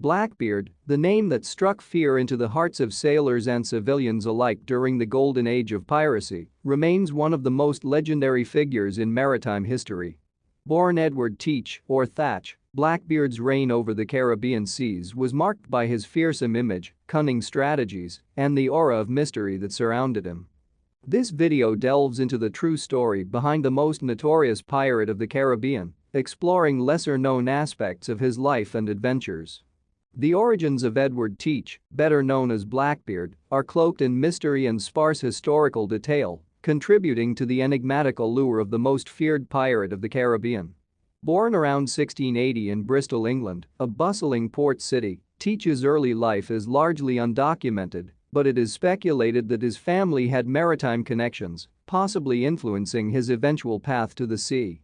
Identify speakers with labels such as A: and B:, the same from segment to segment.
A: Blackbeard, the name that struck fear into the hearts of sailors and civilians alike during the golden age of piracy, remains one of the most legendary figures in maritime history. Born Edward Teach, or Thatch, Blackbeard's reign over the Caribbean seas was marked by his fearsome image, cunning strategies, and the aura of mystery that surrounded him. This video delves into the true story behind the most notorious pirate of the Caribbean, exploring lesser-known aspects of his life and adventures. The origins of Edward Teach, better known as Blackbeard, are cloaked in mystery and sparse historical detail, contributing to the enigmatic allure of the most feared pirate of the Caribbean. Born around 1680 in Bristol, England, a bustling port city, Teach's early life is largely undocumented, but it is speculated that his family had maritime connections, possibly influencing his eventual path to the sea.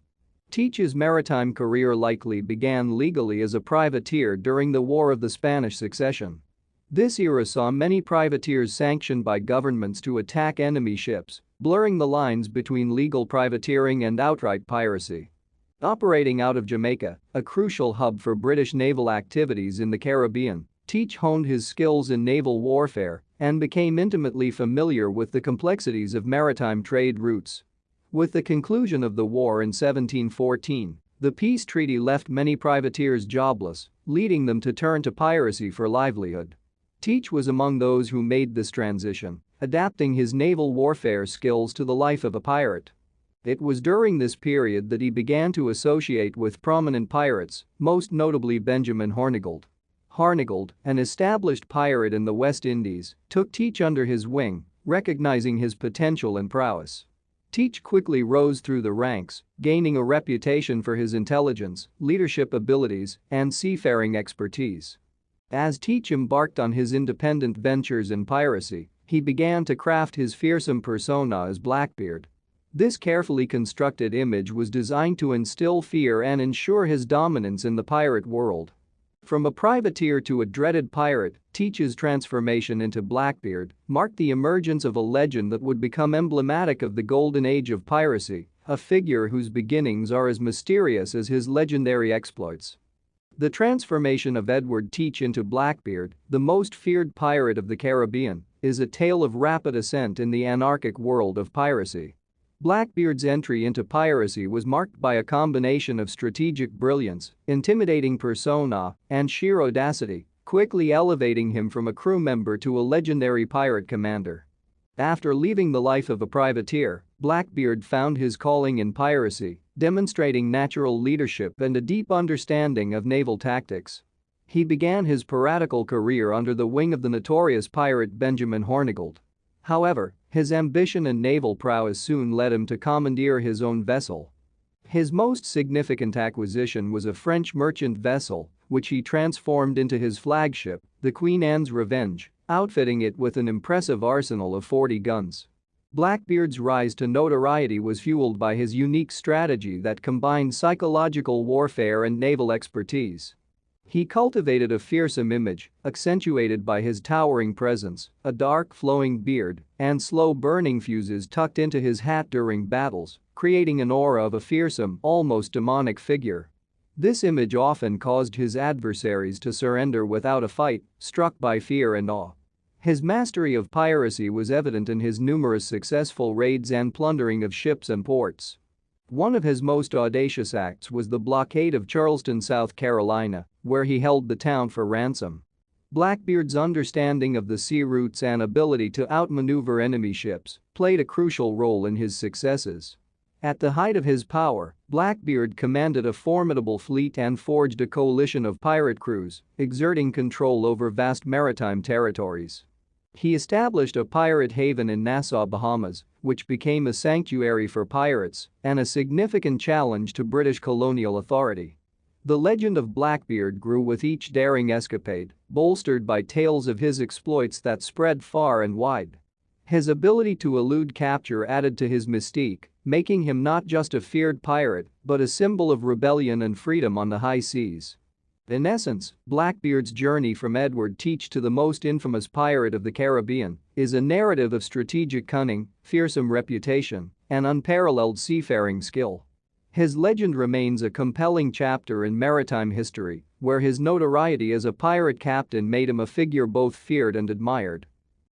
A: Teach's maritime career likely began legally as a privateer during the War of the Spanish Succession. This era saw many privateers sanctioned by governments to attack enemy ships, blurring the lines between legal privateering and outright piracy. Operating out of Jamaica, a crucial hub for British naval activities in the Caribbean, Teach honed his skills in naval warfare and became intimately familiar with the complexities of maritime trade routes. With the conclusion of the war in 1714, the peace treaty left many privateers jobless, leading them to turn to piracy for livelihood. Teach was among those who made this transition, adapting his naval warfare skills to the life of a pirate. It was during this period that he began to associate with prominent pirates, most notably Benjamin Hornigold. Hornigold, an established pirate in the West Indies, took Teach under his wing, recognizing his potential and prowess. Teach quickly rose through the ranks, gaining a reputation for his intelligence, leadership abilities, and seafaring expertise. As Teach embarked on his independent ventures in piracy, he began to craft his fearsome persona as Blackbeard. This carefully constructed image was designed to instill fear and ensure his dominance in the pirate world. From a privateer to a dreaded pirate, Teach's transformation into Blackbeard marked the emergence of a legend that would become emblematic of the golden age of piracy, a figure whose beginnings are as mysterious as his legendary exploits. The transformation of Edward Teach into Blackbeard, the most feared pirate of the Caribbean, is a tale of rapid ascent in the anarchic world of piracy. Blackbeard's entry into piracy was marked by a combination of strategic brilliance, intimidating persona, and sheer audacity, quickly elevating him from a crew member to a legendary pirate commander. After leaving the life of a privateer, Blackbeard found his calling in piracy, demonstrating natural leadership and a deep understanding of naval tactics. He began his piratical career under the wing of the notorious pirate Benjamin Hornigold. However, his ambition and naval prowess soon led him to commandeer his own vessel. His most significant acquisition was a French merchant vessel, which he transformed into his flagship, the Queen Anne's Revenge, outfitting it with an impressive arsenal of 40 guns. Blackbeard's rise to notoriety was fueled by his unique strategy that combined psychological warfare and naval expertise. He cultivated a fearsome image, accentuated by his towering presence, a dark flowing beard, and slow-burning fuses tucked into his hat during battles, creating an aura of a fearsome, almost demonic figure. This image often caused his adversaries to surrender without a fight, struck by fear and awe. His mastery of piracy was evident in his numerous successful raids and plundering of ships and ports. One of his most audacious acts was the blockade of Charleston, South Carolina, where he held the town for ransom. Blackbeard's understanding of the sea routes and ability to outmaneuver enemy ships played a crucial role in his successes. At the height of his power, Blackbeard commanded a formidable fleet and forged a coalition of pirate crews, exerting control over vast maritime territories. He established a pirate haven in Nassau, Bahamas, which became a sanctuary for pirates and a significant challenge to British colonial authority. The legend of Blackbeard grew with each daring escapade, bolstered by tales of his exploits that spread far and wide. His ability to elude capture added to his mystique, making him not just a feared pirate but a symbol of rebellion and freedom on the high seas. In essence, Blackbeard's journey from Edward Teach to the most infamous pirate of the Caribbean is a narrative of strategic cunning, fearsome reputation, and unparalleled seafaring skill. His legend remains a compelling chapter in maritime history, where his notoriety as a pirate captain made him a figure both feared and admired.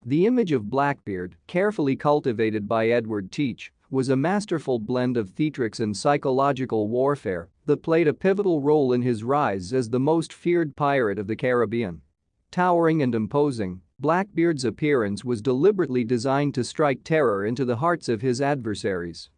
A: The image of Blackbeard, carefully cultivated by Edward Teach, was a masterful blend of theatrics and psychological warfare that played a pivotal role in his rise as the most feared pirate of the Caribbean. Towering and imposing, Blackbeard's appearance was deliberately designed to strike terror into the hearts of his adversaries.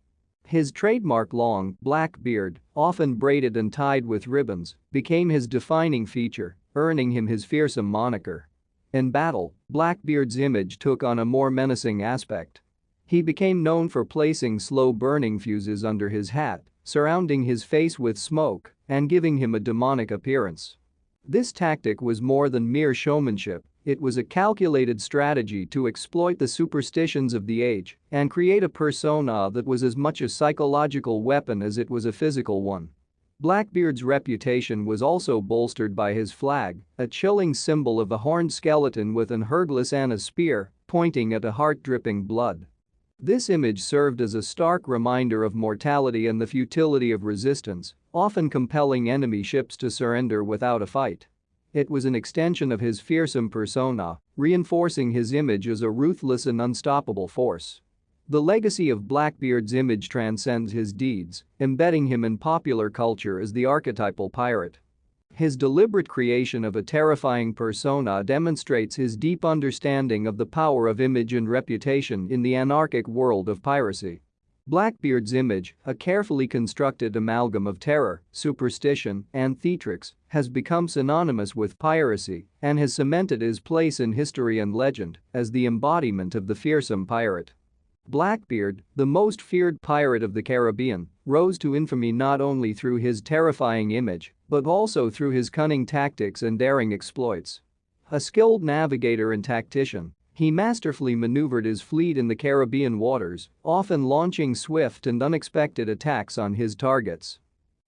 A: His trademark long, black beard, often braided and tied with ribbons, became his defining feature, earning him his fearsome moniker. In battle, Blackbeard's image took on a more menacing aspect. He became known for placing slow-burning fuses under his hat, surrounding his face with smoke, and giving him a demonic appearance. This tactic was more than mere showmanship. It was a calculated strategy to exploit the superstitions of the age and create a persona that was as much a psychological weapon as it was a physical one. Blackbeard's reputation was also bolstered by his flag, a chilling symbol of a horned skeleton with an hourglass and a spear, pointing at a heart dripping blood. This image served as a stark reminder of mortality and the futility of resistance, often compelling enemy ships to surrender without a fight. It was an extension of his fearsome persona, reinforcing his image as a ruthless and unstoppable force. The legacy of Blackbeard's image transcends his deeds, embedding him in popular culture as the archetypal pirate. His deliberate creation of a terrifying persona demonstrates his deep understanding of the power of image and reputation in the anarchic world of piracy. Blackbeard's image, a carefully constructed amalgam of terror, superstition, and theatrics, has become synonymous with piracy and has cemented his place in history and legend as the embodiment of the fearsome pirate. Blackbeard, the most feared pirate of the Caribbean, rose to infamy not only through his terrifying image but also through his cunning tactics and daring exploits. A skilled navigator and tactician, he masterfully maneuvered his fleet in the Caribbean waters, often launching swift and unexpected attacks on his targets.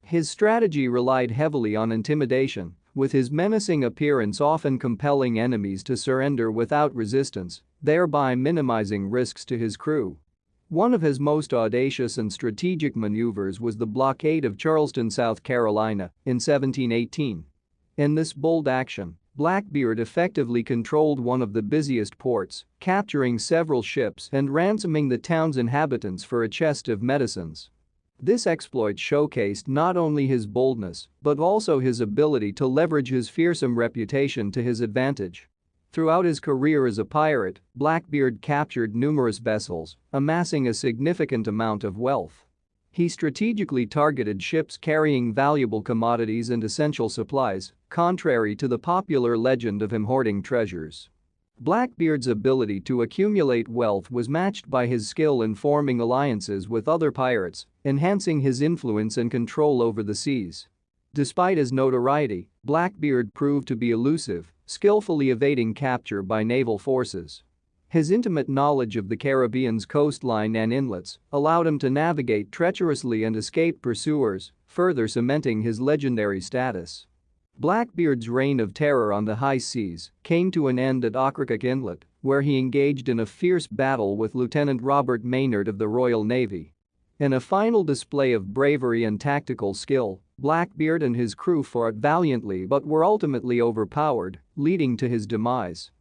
A: His strategy relied heavily on intimidation, with his menacing appearance often compelling enemies to surrender without resistance, thereby minimizing risks to his crew. One of his most audacious and strategic maneuvers was the blockade of Charleston, South Carolina, in 1718. In this bold action, Blackbeard effectively controlled one of the busiest ports, capturing several ships and ransoming the town's inhabitants for a chest of medicines. This exploit showcased not only his boldness but also his ability to leverage his fearsome reputation to his advantage. Throughout his career as a pirate, Blackbeard captured numerous vessels, amassing a significant amount of wealth. He strategically targeted ships carrying valuable commodities and essential supplies, contrary to the popular legend of him hoarding treasures. Blackbeard's ability to accumulate wealth was matched by his skill in forming alliances with other pirates, enhancing his influence and control over the seas. Despite his notoriety, Blackbeard proved to be elusive, skillfully evading capture by naval forces. His intimate knowledge of the Caribbean's coastline and inlets allowed him to navigate treacherously and escape pursuers, further cementing his legendary status. Blackbeard's reign of terror on the high seas came to an end at Ocracoke Inlet, where he engaged in a fierce battle with Lieutenant Robert Maynard of the Royal Navy. In a final display of bravery and tactical skill, Blackbeard and his crew fought valiantly but were ultimately overpowered, leading to his demise.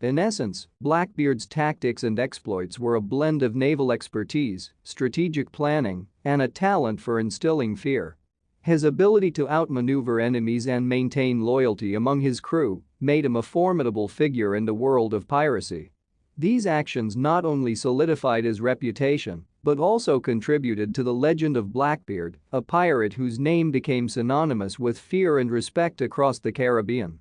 A: In essence, Blackbeard's tactics and exploits were a blend of naval expertise, strategic planning, and a talent for instilling fear. His ability to outmaneuver enemies and maintain loyalty among his crew made him a formidable figure in the world of piracy. These actions not only solidified his reputation but also contributed to the legend of Blackbeard, a pirate whose name became synonymous with fear and respect across the Caribbean.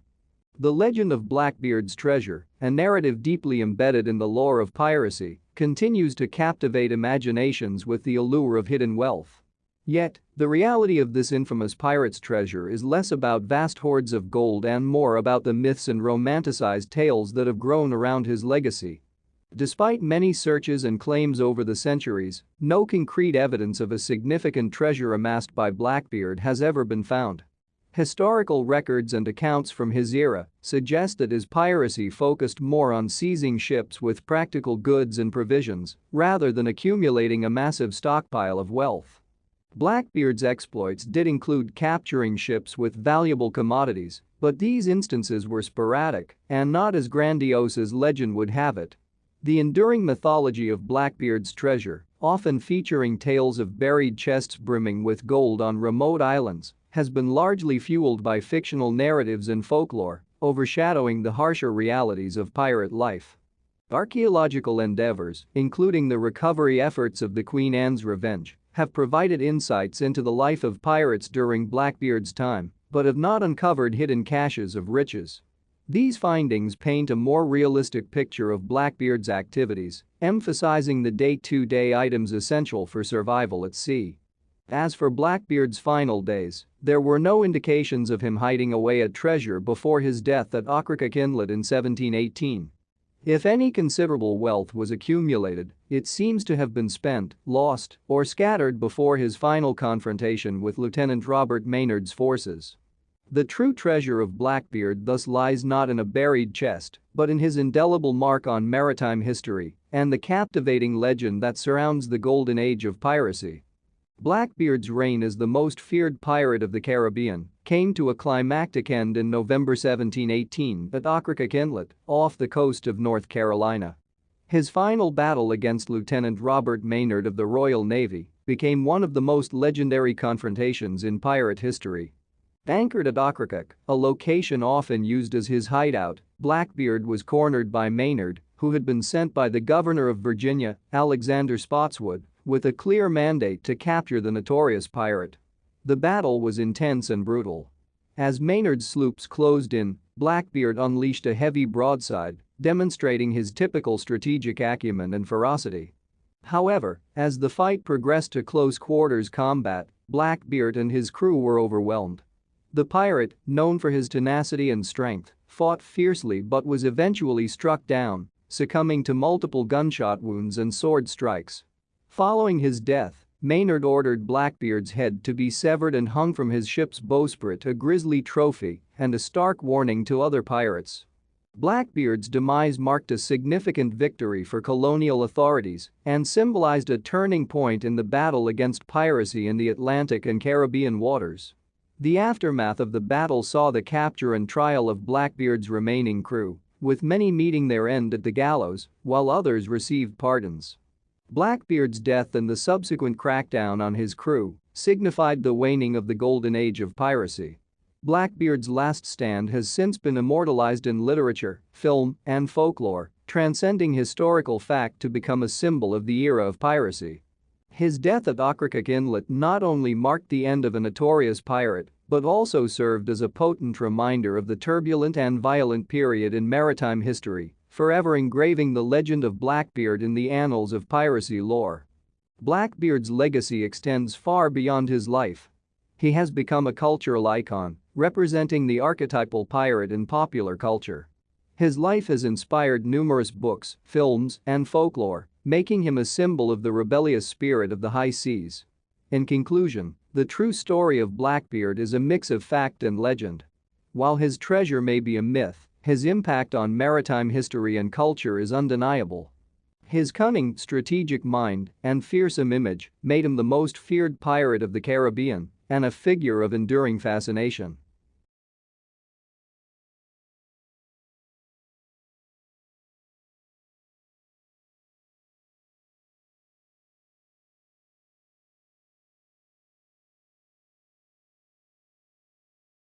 A: The legend of Blackbeard's treasure, a narrative deeply embedded in the lore of piracy, continues to captivate imaginations with the allure of hidden wealth. Yet, the reality of this infamous pirate's treasure is less about vast hoards of gold and more about the myths and romanticized tales that have grown around his legacy. Despite many searches and claims over the centuries, no concrete evidence of a significant treasure amassed by Blackbeard has ever been found. Historical records and accounts from his era suggest that his piracy focused more on seizing ships with practical goods and provisions rather than accumulating a massive stockpile of wealth. Blackbeard's exploits did include capturing ships with valuable commodities, but these instances were sporadic and not as grandiose as legend would have it. The enduring mythology of Blackbeard's treasure, often featuring tales of buried chests brimming with gold on remote islands, has been largely fueled by fictional narratives and folklore, overshadowing the harsher realities of pirate life. Archaeological endeavors, including the recovery efforts of the Queen Anne's Revenge, have provided insights into the life of pirates during Blackbeard's time, but have not uncovered hidden caches of riches. These findings paint a more realistic picture of Blackbeard's activities, emphasizing the day-to-day items essential for survival at sea. As for Blackbeard's final days, there were no indications of him hiding away a treasure before his death at Ocracoke Inlet in 1718. If any considerable wealth was accumulated, it seems to have been spent, lost, or scattered before his final confrontation with Lieutenant Robert Maynard's forces. The true treasure of Blackbeard thus lies not in a buried chest, but in his indelible mark on maritime history and the captivating legend that surrounds the golden age of piracy. Blackbeard's reign as the most feared pirate of the Caribbean came to a climactic end in November 1718 at Ocracoke Inlet, off the coast of North Carolina. His final battle against Lieutenant Robert Maynard of the Royal Navy became one of the most legendary confrontations in pirate history. Anchored at Ocracoke, a location often used as his hideout, Blackbeard was cornered by Maynard, who had been sent by the governor of Virginia, Alexander Spotswood, with a clear mandate to capture the notorious pirate. The battle was intense and brutal. As Maynard's sloops closed in, Blackbeard unleashed a heavy broadside, demonstrating his typical strategic acumen and ferocity. However, as the fight progressed to close-quarters combat, Blackbeard and his crew were overwhelmed. The pirate, known for his tenacity and strength, fought fiercely but was eventually struck down, succumbing to multiple gunshot wounds and sword strikes. Following his death, Maynard ordered Blackbeard's head to be severed and hung from his ship's bowsprit, a grisly trophy and a stark warning to other pirates. Blackbeard's demise marked a significant victory for colonial authorities and symbolized a turning point in the battle against piracy in the Atlantic and Caribbean waters. The aftermath of the battle saw the capture and trial of Blackbeard's remaining crew, with many meeting their end at the gallows, while others received pardons. Blackbeard's death and the subsequent crackdown on his crew signified the waning of the golden age of piracy. Blackbeard's last stand has since been immortalized in literature, film, and folklore, transcending historical fact to become a symbol of the era of piracy. His death at Ocracoke Inlet not only marked the end of a notorious pirate, but also served as a potent reminder of the turbulent and violent period in maritime history, forever engraving the legend of Blackbeard in the annals of piracy lore. Blackbeard's legacy extends far beyond his life. He has become a cultural icon, representing the archetypal pirate in popular culture. His life has inspired numerous books, films, and folklore, making him a symbol of the rebellious spirit of the high seas. In conclusion, the true story of Blackbeard is a mix of fact and legend. While his treasure may be a myth, his impact on maritime history and culture is undeniable. His cunning, strategic mind and fearsome image made him the most feared pirate of the Caribbean and a figure of enduring fascination.